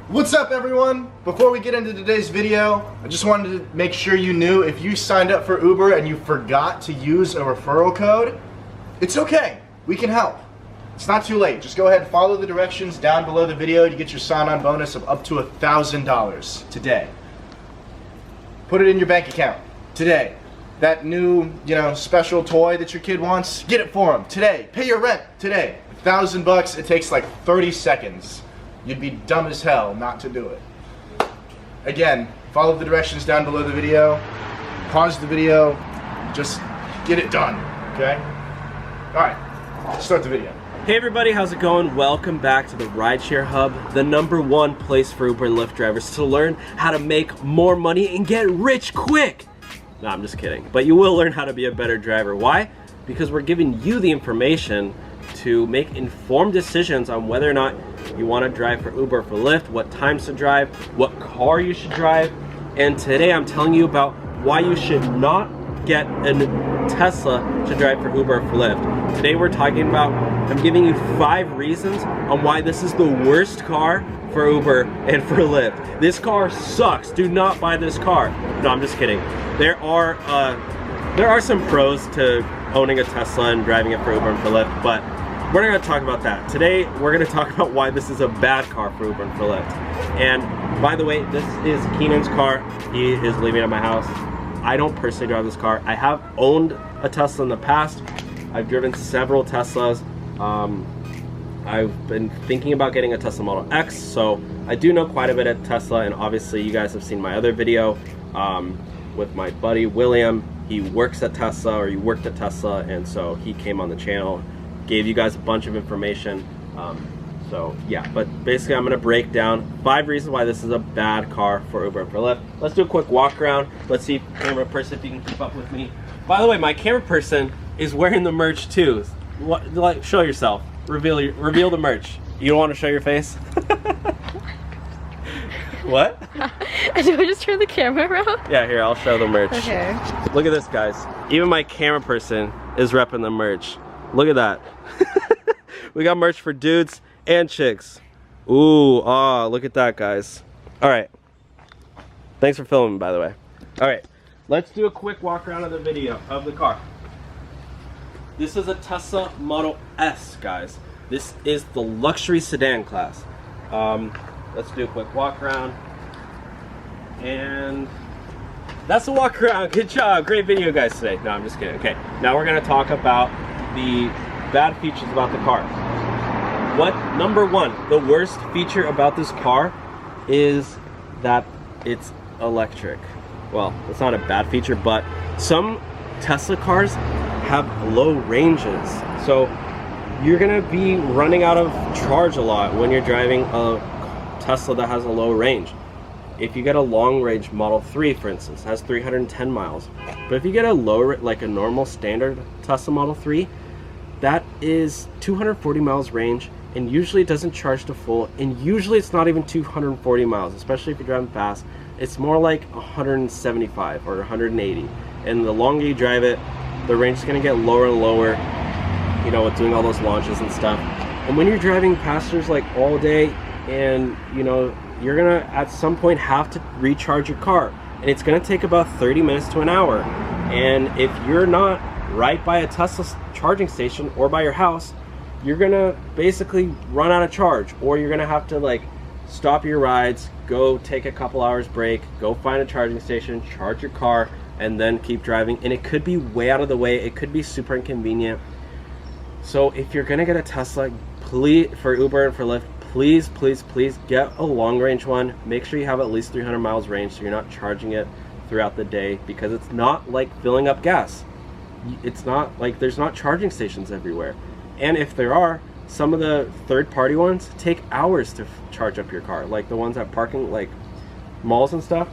What's up, everyone? Before we get into today's video, I just wanted to make sure you knew if you signed up for Uber and you forgot to use a referral code, it's okay. We can help. It's not too late. Just go ahead and follow the directions down below the video to get your sign-on bonus of up to $1,000 today. Put it in your bank account today. That new, special toy that your kid wants, get it for them today. Pay your rent today. $1,000. It takes like 30 seconds. You'd be dumb as hell not to do it. Again, follow the directions down below the video. Pause the video. Just get it done, okay? All right, let's start the video. Hey everybody, how's it going? Welcome back to the Rideshare Hub, the #1 place for Uber and Lyft drivers to learn how to make more money and get rich quick. No, I'm just kidding. But you will learn how to be a better driver. Why? Because we're giving you the information to make informed decisions on whether or not you want to drive for Uber or for Lyft, what times to drive, what car you should drive. And today I'm telling you about why you should not get a Tesla to drive for Uber or for Lyft. Today we're talking about, I'm giving you 5 reasons on why this is the worst car for Uber and for Lyft. This car sucks. Do not buy this car. No, I'm just kidding. There are some pros to owning a Tesla and driving it for Uber and for Lyft, but we're not going to talk about that. Today, we're going to talk about why this is a bad car for Uber and for Lyft. And by the way, this is Keenan's car. He is leaving at my house. I don't personally drive this car. I have owned a Tesla in the past. I've driven several Teslas. I've been thinking about getting a Tesla Model X, so I do know quite a bit of Tesla, and obviously you guys have seen my other video with my buddy William. He works at Tesla, or he worked at Tesla, and so he came on the channel, gave you guys a bunch of information. So yeah, but basically I'm gonna break down 5 reasons why this is a bad car for Uber and for Lyft. Let's do a quick walk around. Let's see, camera person, if you can keep up with me. By the way, my camera person is wearing the merch too. Like, show yourself. Reveal the merch. You don't want to show your face? What? Do I just turn the camera around? Yeah, here, I'll show the merch. Okay. Look at this, guys. Even my camera person is repping the merch. Look at that. We got merch for dudes and chicks. Ooh, look at that, guys. All right. Thanks for filming, by the way. All right, let's do a quick walk around of the video of the car. This is a Tesla Model S, guys. This is the luxury sedan class. Let's do a quick walk around. And that's the walk around. Good job. Great video, guys, today. No, I'm just kidding. Okay, now we're going to talk about the bad features about the car. #1, the worst feature about this car is that it's electric. Well, it's not a bad feature, but some Tesla cars have low ranges, so you're gonna be running out of charge a lot when you're driving a Tesla that has a low range. If you get a long range Model 3, for instance, has 310 miles, but if you get a lower, like a normal standard Tesla Model 3, that is 240 miles range, and usually it doesn't charge to full, and usually it's not even 240 miles, especially if you're driving fast. It's more like 175 or 180, and the longer you drive it, the range is going to get lower and lower, with doing all those launches and stuff. And when you're driving passengers like all day, and you're going to at some point have to recharge your car, and it's going to take about 30 minutes to an hour. And if you're not right by a Tesla charging station or by your house, you're going to basically run out of charge, or you're going to have to stop your rides, go take a couple hours break, go find a charging station, charge your car, and then keep driving. And it could be way out of the way. It could be super inconvenient. So if you're gonna get a Tesla, please, for Uber and for Lyft, please, please, please get a long range one. Make sure you have at least 300 miles range so you're not charging it throughout the day, because it's not like filling up gas. It's not like there's not charging stations everywhere. And if there are, some of the third-party ones take hours to charge up your car, like the ones at parking, like malls and stuff.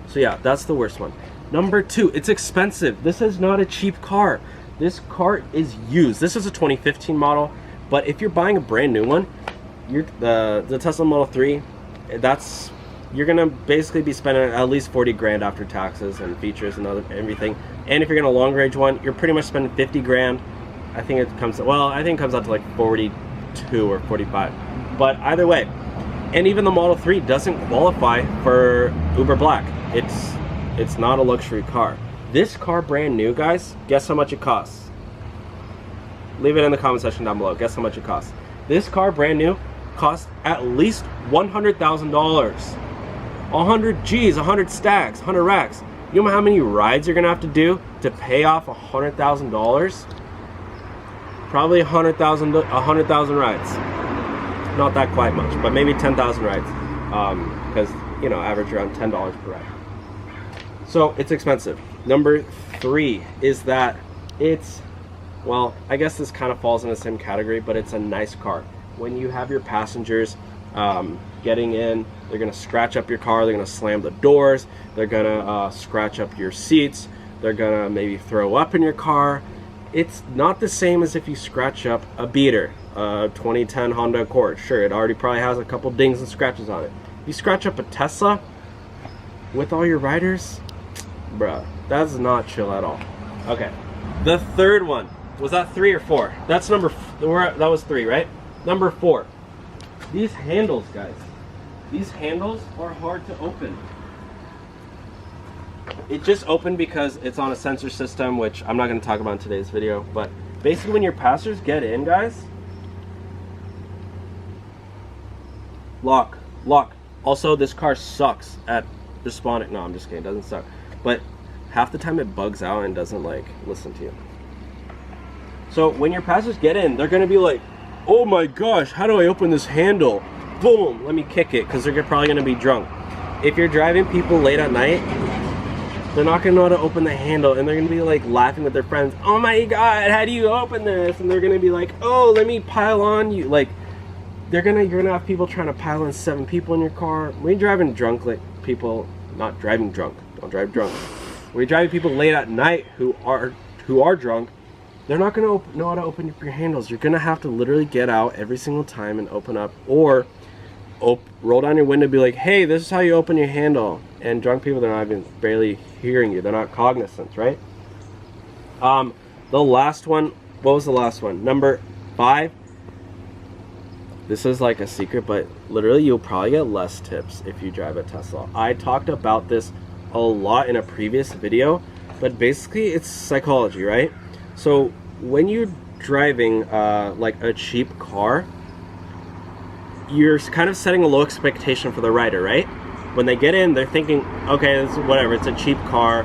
So yeah, that's the worst one. #2, it's expensive. This is not a cheap car. This car is used. This is a 2015 model, but if you're buying a brand new one, the Tesla Model 3, you're gonna basically be spending at least 40 grand after taxes and features and everything. And if you're getting a long range one, you're pretty much spending 50 grand. I think it comes out to like 42 or 45. But either way, And even the Model 3 doesn't qualify for Uber Black. It's not a luxury car. This car brand new, guys, guess how much it costs? Leave it in the comment section down below. Guess how much it costs. This car brand new costs at least $100,000. 100 G's, 100 stacks, 100 racks. You know how many rides you're gonna have to do to pay off $100,000? Probably 100,000 rides. Not that quite much, but maybe 10,000 rides, because you know, average around $10 per ride. So it's expensive. Number 3 is that it's, well, I guess this kind of falls in the same category, but it's a nice car. When you have your passengers getting in, they're gonna scratch up your car, they're gonna slam the doors, they're gonna scratch up your seats, they're gonna maybe throw up in your car. It's not the same as if you scratch up a beater, a 2010 Honda Accord. Sure, it already probably has a couple dings and scratches on it. If you scratch up a Tesla with all your riders, bruh, that's not chill at all. Okay, the third one, was that 3 or 4? That's that was 3, right? Number 4, these handles, guys. These handles are hard to open. It just opened because it's on a sensor system, which I'm not going to talk about in today's video, but basically when your passengers get in, guys, lock. Also, this car sucks at responding. No, I'm just kidding, it doesn't suck, but half the time it bugs out and doesn't like listen to you. So when your passengers get in, they're going to be like, oh my gosh, how do I open this handle? Boom, let me kick it, because they're probably going to be drunk. If you're driving people late at night, they're not going to know how to open the handle, and they're going to be like laughing with their friends. Oh my god, how do you open this? And they're going to be like, oh, let me pile on you. Like, you're going to have people trying to pile in 7 people in your car. When you're driving drunk, like people, not driving drunk, don't drive drunk. When you're driving people late at night who are drunk, they're not going to know how to open up your handles. You're going to have to literally get out every single time and open up, or roll down your window and be like, hey, this is how you open your handle. And drunk people, they're not even barely hearing you. They're not cognizant, right? The last one, what was the last one? Number 5. This is like a secret, but literally you'll probably get less tips if you drive a Tesla. I talked about this a lot in a previous video, but basically it's psychology, right? So when you're driving like a cheap car, you're kind of setting a low expectation for the rider, right? When they get in, they're thinking, okay, it's whatever, it's a cheap car,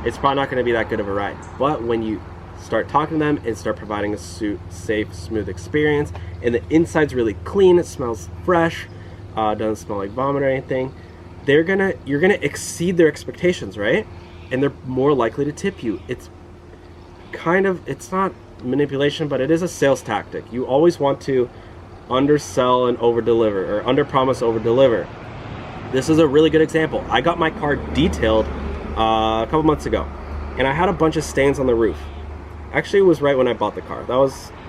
it's probably not going to be that good of a ride. But when you start talking to them and start providing a safe, smooth experience, and the inside's really clean, it smells fresh, doesn't smell like vomit or anything, you're gonna exceed their expectations, right? And they're more likely to tip you. It's not manipulation, but it is a sales tactic. You always want to undersell and over-deliver, or under-promise, over-deliver. This is a really good example. I got my car detailed a couple months ago, and I had a bunch of stains on the roof. Actually, it was right when I bought the car.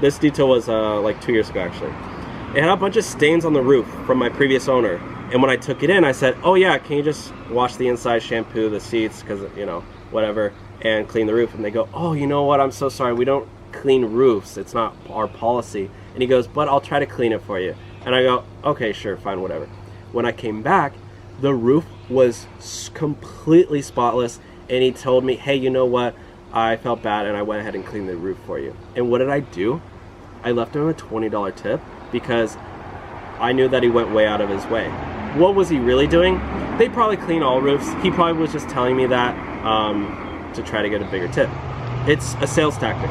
This detail was like 2 years ago, actually. It had a bunch of stains on the roof from my previous owner, and when I took it in, I said, oh yeah, can you just wash the inside, shampoo the seats, because, you know, whatever, and clean the roof? And they go, oh, you know what, I'm so sorry, we don't clean roofs, it's not our policy. And he goes, but I'll try to clean it for you. And I go, okay, sure, fine, whatever. When I came back, the roof was completely spotless, and he told me, hey, you know what, I felt bad and I went ahead and cleaned the roof for you. And what did I do? I left him a $20 tip because I knew that he went way out of his way. What was he really doing? They probably clean all roofs. He probably was just telling me that to try to get a bigger tip. It's a sales tactic.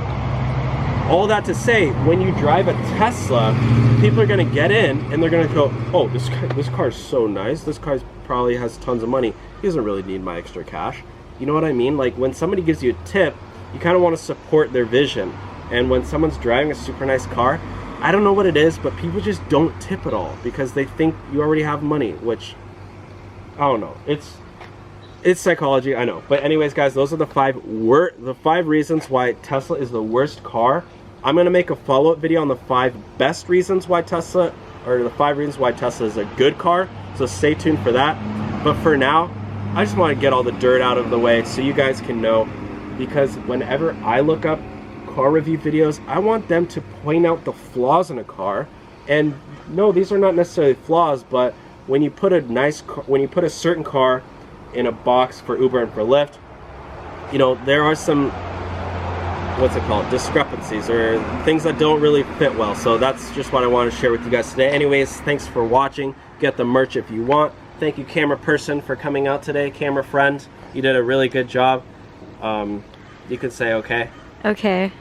All that to say, when you drive a Tesla, people are going to get in and they're going to go, oh, this car is so nice. This car probably has tons of money. He doesn't really need my extra cash. You know what I mean? Like, when somebody gives you a tip, you kind of want to support their vision. And when someone's driving a super nice car, I don't know what it is, but people just don't tip at all because they think you already have money, which, I don't know. It's psychology, I know. But anyways, guys, those are the 5 reasons why Tesla is the worst car. I'm going to make a follow-up video on the 5 best reasons why Tesla, or the 5 reasons why Tesla is a good car. So stay tuned for that. But for now, I just want to get all the dirt out of the way so you guys can know, because whenever I look up car review videos, I want them to point out the flaws in a car And no, these are not necessarily flaws, but when you put a certain car in a box for Uber and for Lyft, you know, there are some, what's it called, discrepancies or things that don't really fit well. So that's just what I want to share with you guys today. Anyways, thanks for watching. Get the merch if you want. Thank you, camera person, for coming out today. Camera friend, you did a really good job. You can say okay. Okay.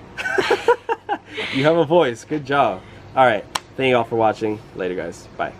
You have a voice. Good job. All right. Thank you all for watching. Later, guys. Bye.